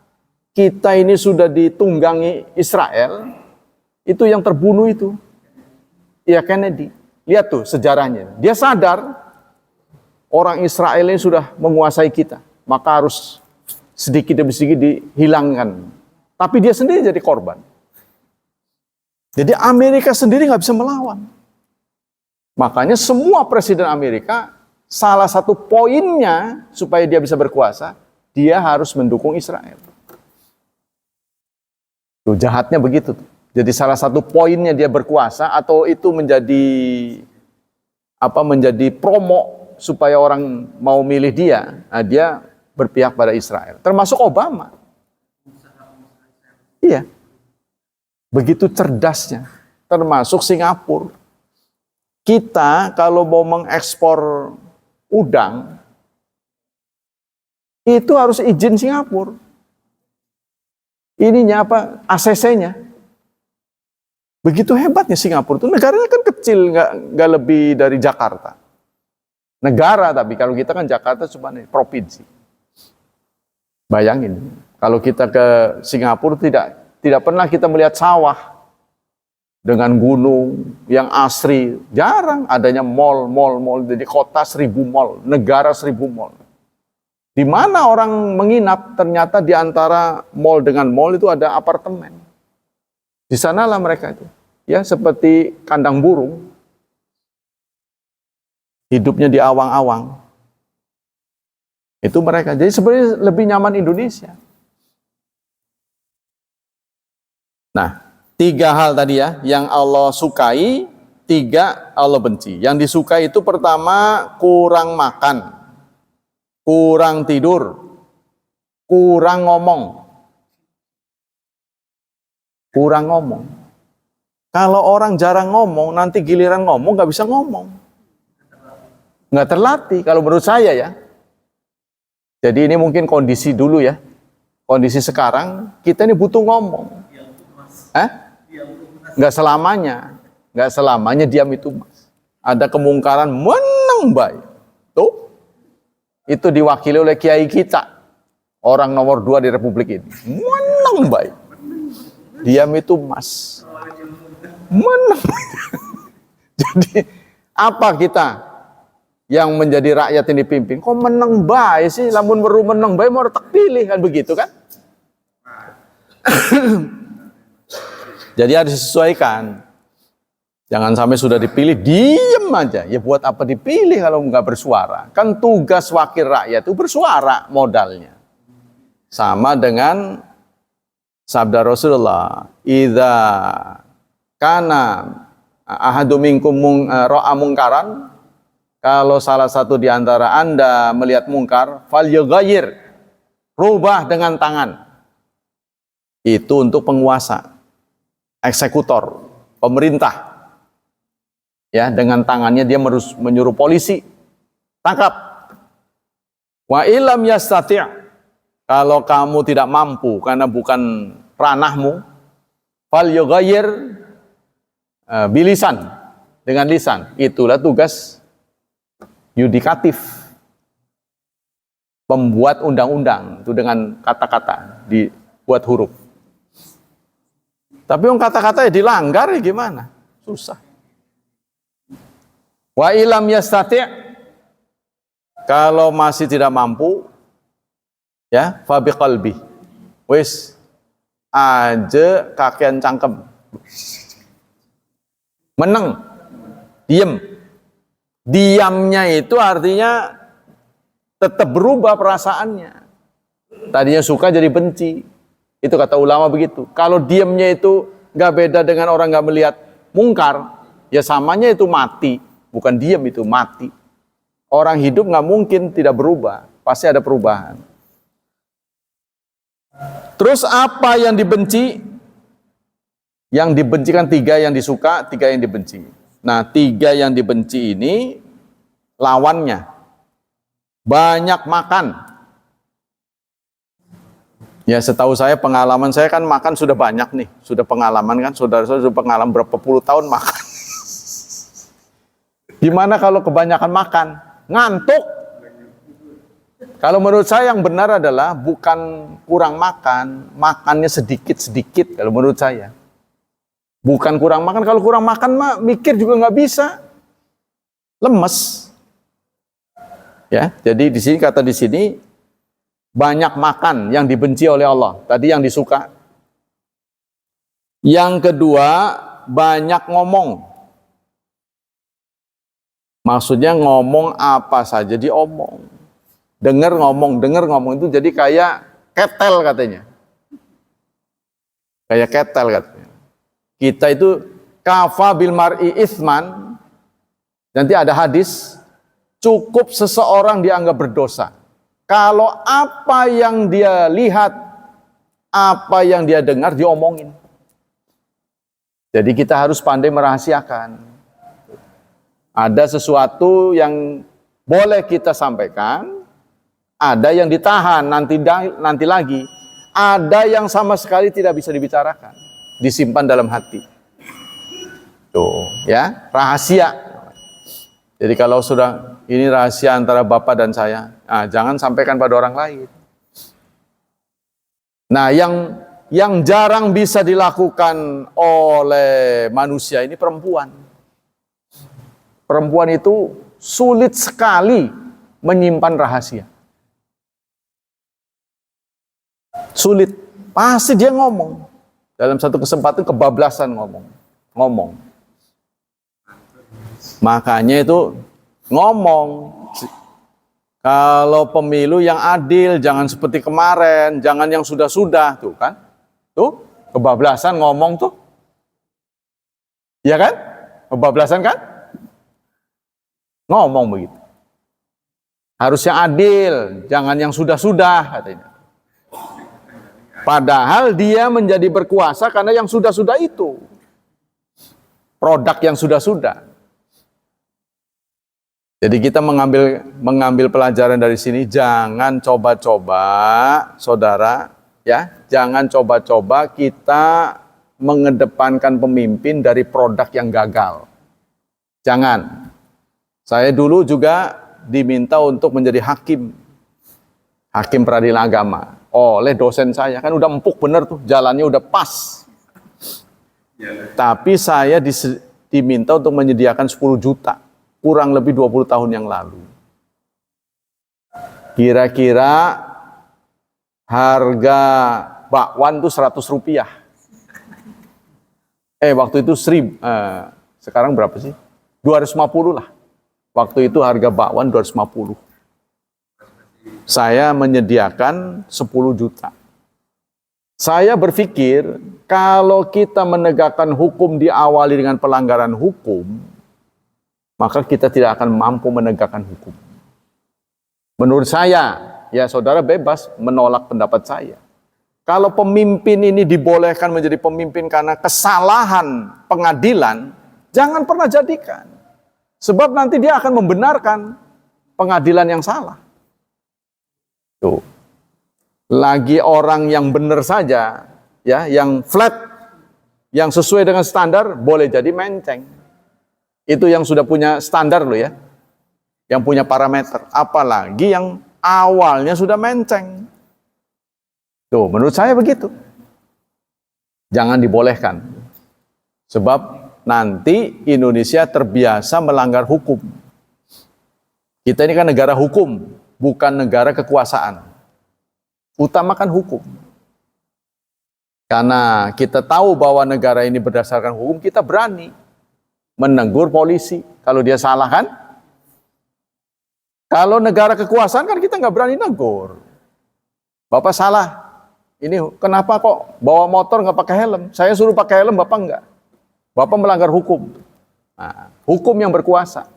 kita ini sudah ditunggangi Israel, itu yang terbunuh itu. Ya Kennedy. Lihat tuh sejarahnya. Dia sadar orang Israel ini sudah menguasai kita. Maka harus sedikit demi sedikit dihilangkan. Tapi dia sendiri jadi korban. Jadi Amerika sendiri nggak bisa melawan. Makanya semua presiden Amerika, salah satu poinnya supaya dia bisa berkuasa, dia harus mendukung Israel. Tuh, jahatnya begitu. Jadi salah satu poinnya dia berkuasa atau itu menjadi promo supaya orang mau milih dia. Nah, dia berpihak pada Israel. Termasuk Obama. Iya. Begitu cerdasnya. Termasuk Singapura. Kita kalau mau mengekspor udang, itu harus izin Singapura. Ininya apa? ACC-nya. Begitu hebatnya Singapura itu. Negaranya kan kecil, nggak lebih dari Jakarta. Negara, tapi kalau kita kan Jakarta cuma provinsi. Bayangin, kalau kita ke Singapura tidak pernah kita melihat sawah dengan gunung yang asri. Jarang adanya mall. Jadi kota 1000 mall, negara 1000 mall. Di mana orang menginap, ternyata di antara mall dengan mall itu ada apartemen. Di sanalah mereka itu, ya seperti kandang burung, hidupnya di awang-awang. Itu mereka. Jadi sebenarnya lebih nyaman Indonesia. Nah, 3 hal tadi ya, yang Allah sukai, 3 Allah benci. Yang disukai itu pertama, kurang makan, kurang tidur, kurang ngomong. Kurang ngomong. Kalau orang jarang ngomong, nanti giliran ngomong nggak bisa ngomong. Nggak terlatih, kalau menurut saya ya. Jadi ini mungkin kondisi dulu ya. Kondisi sekarang, kita ini butuh ngomong. Nggak selamanya. Nggak selamanya diam itu mas. Ada kemungkaran menang baik. Tuh. Itu diwakili oleh kiai kita. Orang nomor 2 di Republik ini. Menang baik. Diam itu mas. Menang. Jadi apa kita yang menjadi rakyat ini dipimpin? Kok menang baik sih? Lamun baru menang baik mau tak pilih kan begitu kan? Jadi harus disesuaikan. Jangan sampai sudah dipilih diem aja. Ya buat apa dipilih kalau nggak bersuara? Kan tugas wakil rakyat itu bersuara modalnya. Sama dengan sabda Rasulullah, idza kana ahadu minkum ra'a mungkaran, kalau salah satu di antara Anda melihat mungkar, falyughayyir, rubah dengan tangan. Itu untuk penguasa, eksekutor, pemerintah. Ya, dengan tangannya dia menyuruh polisi, tangkap. Wa illam yastati', kalau kamu tidak mampu karena bukan ranahmu, falyughayyir bilisan, dengan lisan. Itulah tugas yudikatif. Pembuat undang-undang itu dengan kata-kata, dibuat huruf. Tapi yang kata-kata ya dilanggar ya gimana? Susah. Wa ilam yastati', kalau masih tidak mampu, ya, fabi qalbi. Wis aja kakean cangkem. Meneng. Diem. Diamnya itu artinya tetap berubah perasaannya. Tadinya suka jadi benci. Itu kata ulama begitu. Kalau diamnya itu nggak beda dengan orang nggak melihat mungkar, ya samanya itu mati. Bukan diam, itu mati. Orang hidup nggak mungkin tidak berubah. Pasti ada perubahan. Terus apa yang dibenci? Yang dibenci kan 3, yang disuka 3, yang dibenci. Nah, 3 yang dibenci ini lawannya. Banyak makan. Ya setahu saya, pengalaman saya kan makan sudah banyak nih. Sudah pengalaman kan, saudara-saudara sudah pengalaman berapa puluh tahun makan. Gimana kalau kebanyakan makan? Ngantuk. Kalau menurut saya yang benar adalah bukan kurang makan, makannya sedikit-sedikit kalau menurut saya. Bukan kurang makan, kalau kurang makan mah mikir juga nggak bisa. Lemes. Ya, jadi di sini kata di sini banyak makan yang dibenci oleh Allah. Tadi yang disuka. Yang kedua, banyak ngomong. Maksudnya ngomong apa saja diomong. Dengar ngomong itu jadi kayak ketel katanya. Kayak ketel katanya. Kita itu kafa bil mar'i itsman. Nanti ada hadis, cukup seseorang dianggap berdosa kalau apa yang dia lihat, apa yang dia dengar diomongin. Jadi kita harus pandai merahasiakan. Ada sesuatu yang boleh kita sampaikan, ada yang ditahan nanti lagi, ada yang sama sekali tidak bisa dibicarakan, disimpan dalam hati. Tuh, ya, rahasia. Jadi kalau sudah ini rahasia antara Bapak dan saya, jangan sampaikan pada orang lain. Nah, yang jarang bisa dilakukan oleh manusia ini perempuan. Perempuan itu sulit sekali menyimpan rahasia. Sulit. Pasti dia ngomong. Dalam satu kesempatan kebablasan ngomong. Makanya itu ngomong. Kalau pemilu yang adil, jangan seperti kemarin, jangan yang sudah-sudah, tuh kan? Tuh, kebablasan ngomong tuh. Iya kan? Kebablasan kan? Ngomong begitu. Harus yang adil, jangan yang sudah-sudah katanya. Padahal dia menjadi berkuasa karena yang sudah-sudah itu. Produk yang sudah-sudah. Jadi kita mengambil pelajaran dari sini, jangan coba-coba, saudara, ya, jangan coba-coba kita mengedepankan pemimpin dari produk yang gagal. Jangan. Saya dulu juga diminta untuk menjadi hakim peradilan agama oleh dosen saya, kan udah empuk bener tuh, jalannya udah pas. Tapi saya diminta untuk menyediakan 10 juta. Kurang lebih 20 tahun yang lalu. Kira-kira harga bakwan itu 100 rupiah. Waktu itu 1000. Sekarang berapa sih? 250 lah. Waktu itu harga bakwan 250. Saya menyediakan 10 juta. Saya berpikir, kalau kita menegakkan hukum diawali dengan pelanggaran hukum, maka kita tidak akan mampu menegakkan hukum. Menurut saya, ya saudara bebas menolak pendapat saya. Kalau pemimpin ini dibolehkan menjadi pemimpin karena kesalahan pengadilan, jangan pernah jadikan. Sebab nanti dia akan membenarkan pengadilan yang salah. Tuh. Lagi orang yang benar saja, ya, yang flat, yang sesuai dengan standar, boleh jadi menceng. Itu yang sudah punya standar loh ya, yang punya parameter. Apalagi yang awalnya sudah menceng. Tuh, menurut saya begitu. Jangan dibolehkan. Sebab nanti Indonesia terbiasa melanggar hukum. Kita ini kan negara hukum, bukan negara kekuasaan. Utamakan hukum. Karena kita tahu bahwa negara ini berdasarkan hukum, kita berani menegur polisi kalau dia salah kan? Kalau negara kekuasaan kan kita nggak berani negur. Bapak salah. Ini kenapa kok bawa motor nggak pakai helm? Saya suruh pakai helm, Bapak nggak. Bapak melanggar hukum. Nah, hukum yang berkuasa.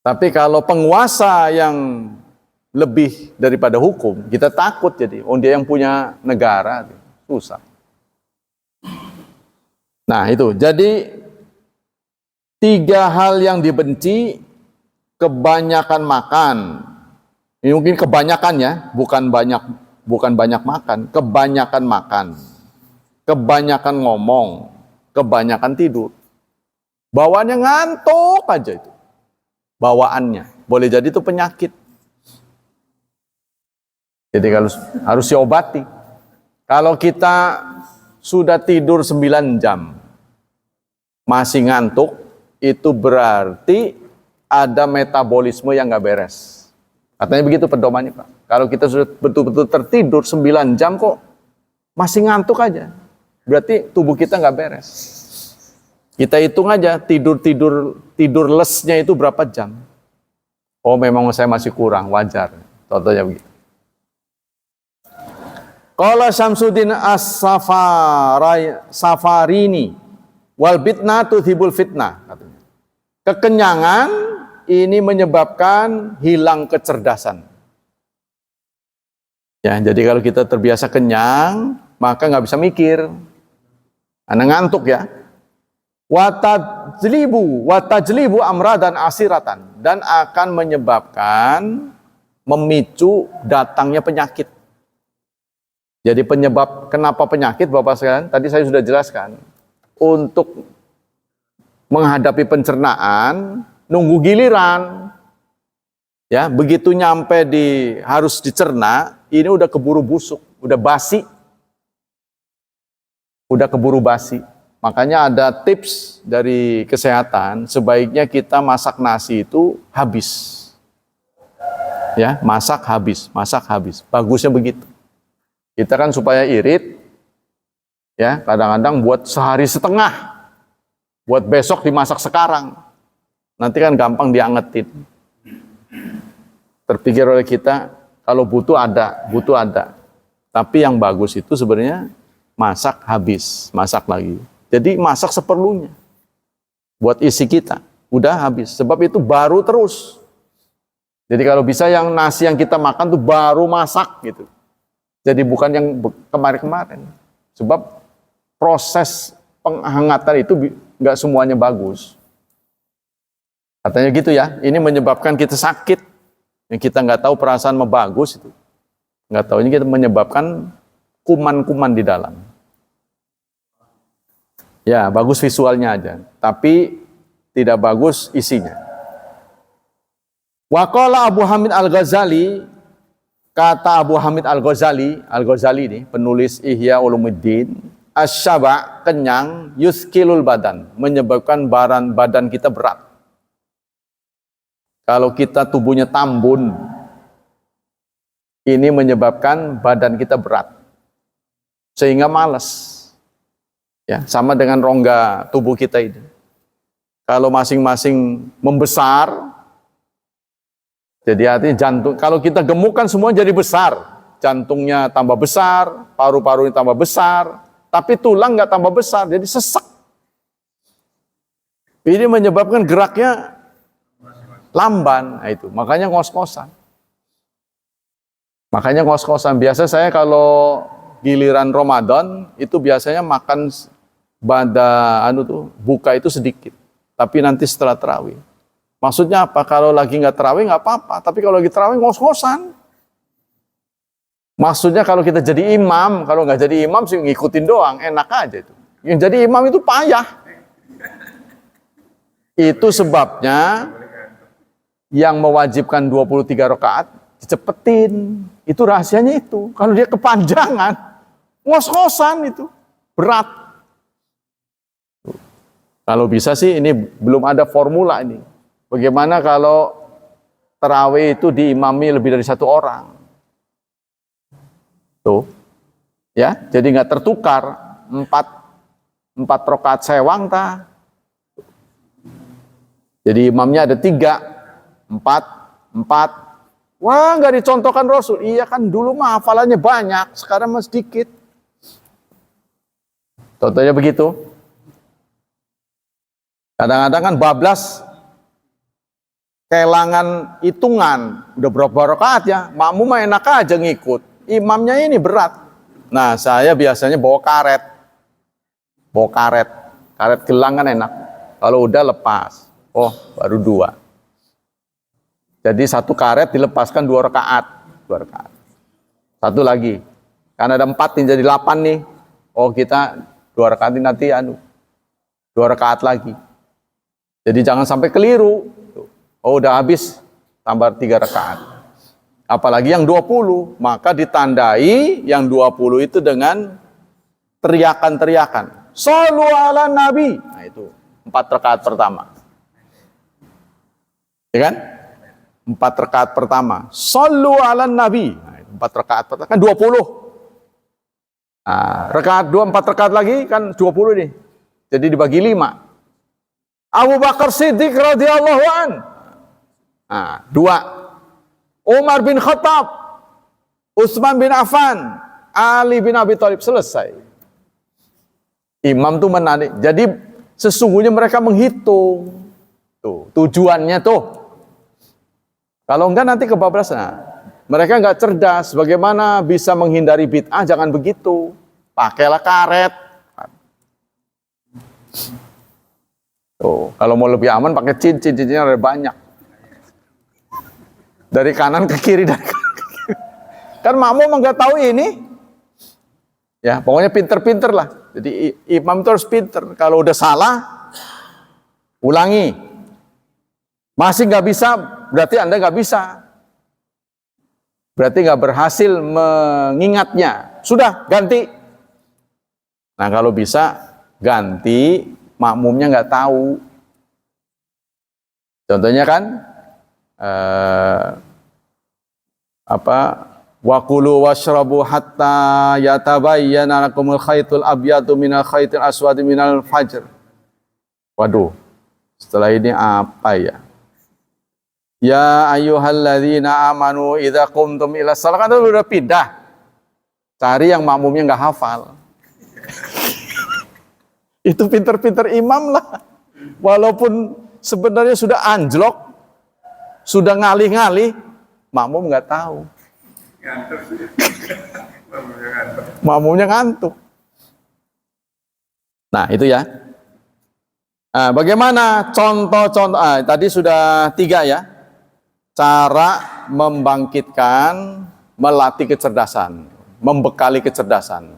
Tapi kalau penguasa yang lebih daripada hukum, kita takut jadi. Dia yang punya negara, susah. Nah itu, jadi 3 hal yang dibenci, kebanyakan makan. Ini mungkin kebanyakan ya, bukan banyak bukan banyak makan, kebanyakan makan, kebanyakan ngomong, kebanyakan tidur. Bawaannya ngantuk aja itu. Bawaannya. Boleh jadi itu penyakit. Jadi harus diobati. Kalau kita sudah tidur 9 jam, masih ngantuk, itu berarti ada metabolisme yang nggak beres. Katanya begitu pedomannya, Pak. Kalau kita sudah betul-betul tertidur 9 jam kok masih ngantuk aja, berarti tubuh kita nggak beres. Kita hitung aja tidur lesnya itu berapa jam. Oh, memang saya masih kurang, wajar. Contohnya begitu. Qala Syamsuddin As-Safarini wal bitnah tuthibul fitnah, katanya. Kekenyangan ini menyebabkan hilang kecerdasan. Ya, jadi kalau kita terbiasa kenyang, maka nggak bisa mikir. Anda ngantuk ya. Watajlibu amradan asiratan, dan akan menyebabkan memicu datangnya penyakit. Jadi penyebab kenapa penyakit, Bapak sekalian, tadi saya sudah jelaskan. Untuk menghadapi pencernaan, nunggu giliran. Ya, begitu nyampe harus dicerna, ini udah keburu busuk, udah basi. Udah keburu basi. Makanya ada tips dari kesehatan, sebaiknya kita masak nasi itu habis. Ya, masak habis. Bagusnya begitu. Kita kan supaya irit, ya kadang-kadang buat sehari setengah, buat besok dimasak sekarang. Nanti kan gampang diangetin. Terpikir oleh kita, kalau butuh ada. Tapi yang bagus itu sebenarnya masak habis, masak lagi. Jadi masak seperlunya. Buat isi kita, udah habis. Sebab itu baru terus. Jadi kalau bisa yang nasi yang kita makan tuh baru masak gitu. Jadi bukan yang kemarin-kemarin. Sebab proses penghangatan itu nggak semuanya bagus. Katanya gitu ya, ini menyebabkan kita sakit. Yang kita nggak tahu perasaan mau bagus itu. Nggak tahu, ini kita menyebabkan kuman-kuman di dalam. Ya, bagus visualnya aja, tapi tidak bagus isinya. Waqala Abu Hamid Al-Ghazali, kata Abu Hamid Al-Ghazali ini penulis Ihya Ulumuddin, asyaba, kenyang, yuskilul badan, menyebabkan badan kita berat. Kalau kita tubuhnya tambun, ini menyebabkan badan kita berat, sehingga malas. Ya, sama dengan rongga tubuh kita ini. Kalau masing-masing membesar, jadi artinya jantung, kalau kita gemuk kan semua jadi besar. Jantungnya tambah besar, paru-parunya tambah besar, tapi tulang nggak tambah besar, jadi sesek. Ini menyebabkan geraknya lamban, nah itu. Makanya ngos-ngosan. Biasa saya kalau giliran Ramadan itu biasanya makan buka itu sedikit, tapi nanti setelah tarawih. Maksudnya apa? Kalau lagi nggak tarawih nggak apa-apa, tapi kalau lagi tarawih ngos-ngosan. Maksudnya kalau kita jadi imam, kalau nggak jadi imam sih ngikutin doang, enak aja itu. Yang jadi imam itu payah. Itu sebabnya yang mewajibkan 23 rakaat dicepetin. Itu rahasianya itu. Kalau dia kepanjangan, ngos-ngosan itu, berat. Kalau bisa sih ini belum ada formula ini. Bagaimana kalau tarawih itu diimami lebih dari 1 orang? Tuh, ya, jadi nggak tertukar 4 rakaat sewang ta. Jadi imamnya ada 3, 4. Wah, nggak dicontohkan Rasul. Iya kan dulu mah hafalannya banyak, sekarang mah sedikit. Contohnya begitu. Kadang-kadang kan bablas kehilangan hitungan, udah berapa rakaat ya, makmum mah enak aja ngikut, imamnya ini berat. Nah, saya biasanya bawa karet gelang kan enak, kalau udah lepas, oh baru 2. Jadi 1 karet dilepaskan 2 rakaat. Satu lagi. Karena ada 4 nih, jadi 8 nih. Oh, kita 2 rakaat ini nanti 2 rakaat lagi. Jadi jangan sampai keliru. Oh, udah habis, tambah 3 rakaat. Apalagi yang 20, maka ditandai yang 20 itu dengan teriakan-teriakan. Shallu ala Nabi. Nah, itu 4 rakaat pertama. Ya kan? 4 rakaat pertama. Shallu ala Nabi. Nah, 4 rakaat pertama kan 20. Nah, rakaat 4 rakaat lagi kan 20 nih. Jadi dibagi 5. Abu Bakar Siddiq radhiyallahu an. Nah, 2. Umar bin Khattab, Utsman bin Affan, Ali bin Abi Thalib, selesai. Imam tuh menarik. Jadi sesungguhnya mereka menghitung. Tuh, tujuannya tuh. Kalau enggak nanti kebablasan. Nah, mereka enggak cerdas. Bagaimana bisa menghindari bid'ah? Jangan begitu. Pakailah karet. Tuh, kalau mau lebih aman pakai cincin. Cincinnya ada banyak. Dari kanan ke kiri, kan makmum enggak tahu ini. Ya, pokoknya pinter-pinter lah. Jadi imam itu harus pinter. Kalau udah salah, ulangi. Masih nggak bisa, berarti Anda nggak bisa. Berarti nggak berhasil mengingatnya. Sudah, ganti. Nah, kalau bisa ganti, makmumnya nggak tahu. Contohnya kan, wa kulu washrabu hatta yatabayyana lakumul khaytul abyadu minal khaytil aswadi minal fajr. Waduh, setelah ini apa ya? Ya ayyuhalladzina amanu idza qumtum ila shalah, kan udah pindah. Cari yang makmumnya nggak hafal. Itu pinter-pinter imam lah. Walaupun sebenarnya sudah anjlok, sudah ngalih-ngalih, makmum nggak tahu. Makmumnya ngantuk. Nah, itu ya. Nah, bagaimana contoh-contoh? Tadi sudah 3 ya. Cara membangkitkan, melatih kecerdasan, membekali kecerdasan.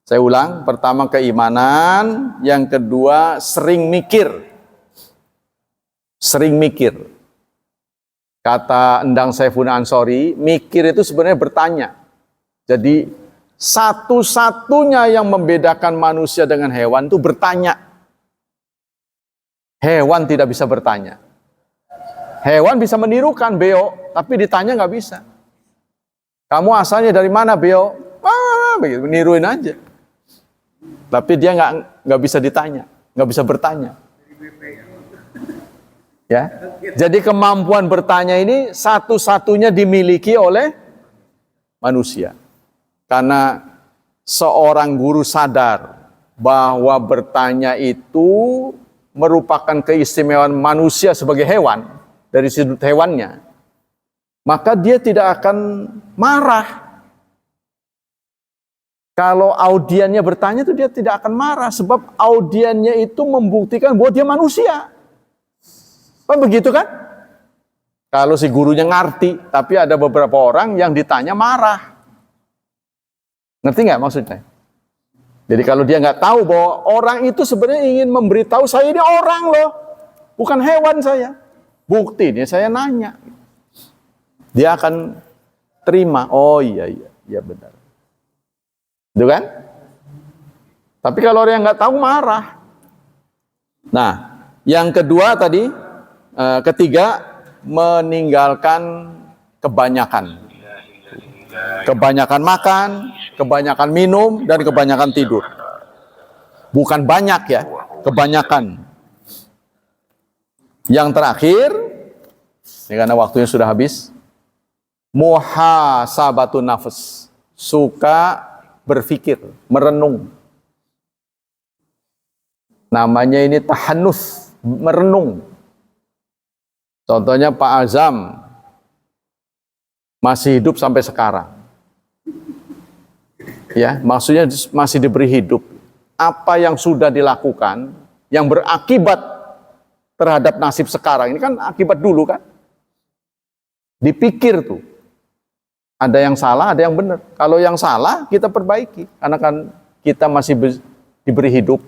Saya ulang, pertama keimanan, yang kedua sering mikir. Sering mikir. Kata Endang Saifun Ansori, mikir itu sebenarnya bertanya. Jadi satu-satunya yang membedakan manusia dengan hewan itu bertanya. Hewan tidak bisa bertanya. Hewan bisa menirukan beo, tapi ditanya nggak bisa. Kamu asalnya dari mana beo? Begitu, niruin aja. Tapi dia nggak bisa ditanya, nggak bisa bertanya. Ya, jadi kemampuan bertanya ini satu-satunya dimiliki oleh manusia. Karena seorang guru sadar bahwa bertanya itu merupakan keistimewaan manusia sebagai hewan, dari sudut hewannya, maka dia tidak akan marah. Kalau audiennya bertanya itu dia tidak akan marah, sebab audiennya itu membuktikan bahwa dia manusia. Kan begitu kan? Kalau si gurunya ngerti, tapi ada beberapa orang yang ditanya marah. Ngerti nggak maksudnya? Jadi kalau dia nggak tahu bahwa orang itu sebenarnya ingin memberitahu saya ini orang loh, bukan hewan saya. Bukti ini saya nanya. Dia akan terima. Oh iya benar. Itu kan? Tapi kalau orang yang nggak tahu marah. Nah, yang kedua tadi, ketiga, meninggalkan kebanyakan. Kebanyakan makan, kebanyakan minum, dan kebanyakan tidur. Bukan banyak ya, kebanyakan. Yang terakhir, ini karena waktunya sudah habis, muhasabatun nafs, suka berpikir, merenung. Namanya ini tahannus, merenung. Contohnya Pak Azam masih hidup sampai sekarang. Ya, maksudnya masih diberi hidup. Apa yang sudah dilakukan yang berakibat terhadap nasib sekarang ini kan akibat dulu kan. Dipikir tuh. Ada yang salah, ada yang benar. Kalau yang salah kita perbaiki, karena kan kita masih diberi hidup.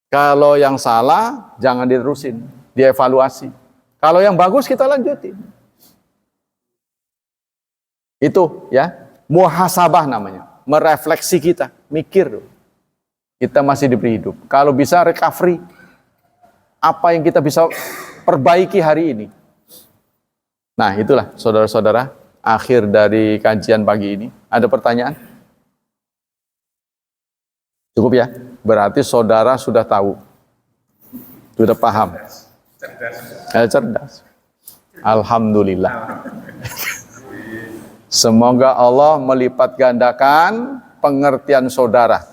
Kalau yang salah jangan diterusin, dievaluasi. Kalau yang bagus kita lanjutin. Itu ya, muhasabah namanya, merefleksi kita, mikir. Kita masih diberi hidup. Kalau bisa recovery, apa yang kita bisa perbaiki hari ini. Nah, itulah saudara-saudara, akhir dari kajian pagi ini. Ada pertanyaan? Cukup ya? Berarti saudara sudah tahu. Sudah paham. Cerdas. Alhamdulillah. Semoga Allah melipat gandakan pengertian saudara.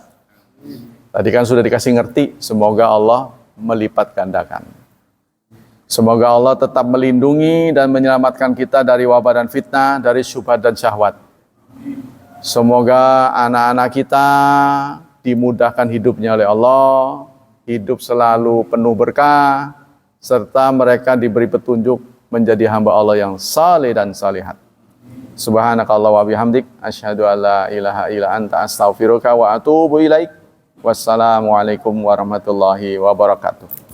Tadi kan sudah dikasih ngerti, semoga Allah melipat gandakan. Semoga Allah tetap melindungi dan menyelamatkan kita dari wabah dan fitnah, dari syubhat dan syahwat. Semoga anak-anak kita dimudahkan hidupnya oleh Allah, hidup selalu penuh berkah, serta mereka diberi petunjuk menjadi hamba Allah yang saleh dan salihat. Subhanakallah wa bihamdik, asyhadu an la ilaha illa anta astaghfiruka wa atubu ilaik. Wassalamualaikum warahmatullahi wabarakatuh.